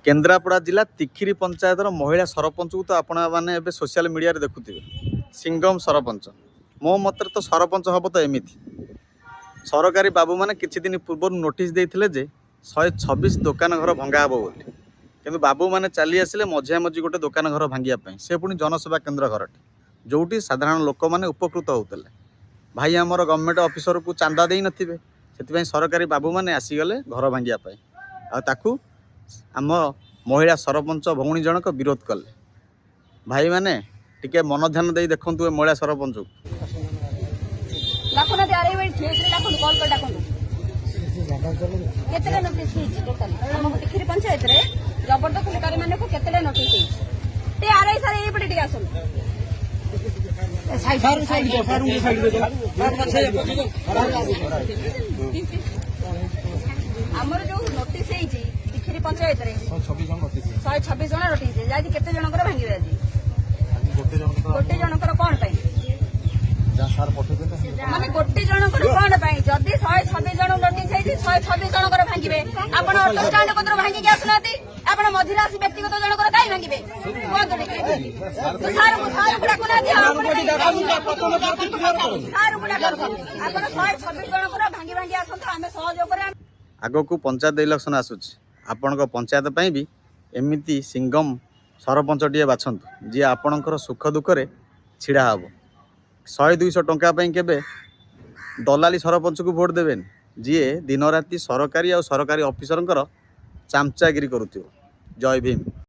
केन्द्रापड़ा जिला तिखिरी पंचायतर महिला सरपंच को तो आपण मैंने सोशल मीडिया देखुए सिंगम सरपंच मो मत तो सरपंच हम तो एमती सरकारी बाबू मैंने किछि दिन पूर्व नोटिस देते जे 126 दुकान घर भंगा हे बोली कि बाबू मैंने चली आसिले मझिया मझी गोटे दुकान घर भांगिया से पुणी जनसेवा केन्द्र घर जोटी साधारण लोक मैंने उपकृत होते भाई आमर गवर्नमेंट ऑफिसर को चांदा दे नथिबे से सरकारी बाबू मैंने आसीगले घर भांगिया ताकू आम महिला सरपंच भौणी जनक विरोध कले भाई मैंने टिके मन ध्यान दे देखु महिला सरपंच पंचायत 126 जन नोटिस केते जनकर भांगे गोटे जनकर कौन माने गोटे जनकर कौन जदि 126 जन नोटिस 126 जनकर भांगे आपण ऑटो स्टैंड पत्र भांगी आसना आपण मझिरासी व्यक्तिगत जनकर काई भांगे कोन तो सार को डाकुना दिया सार को डाकुना आपण 126 जनकर भांगी आसंत हमें सहयोग करे आगो को पंचायत इलेक्शन आसुची आपण पंचायत ପାଇଁ भी एमती सिंगम सरपंच टे बाछंतु जी आपणकर सुख दुखरे छिड़ा हम 100-200 टंका केबे दलाली सरपंच को भोट देवेन जी दिन राति सरकारी और सरकारी ऑफिसर चामचागिरी करुथिबो। जय भीम।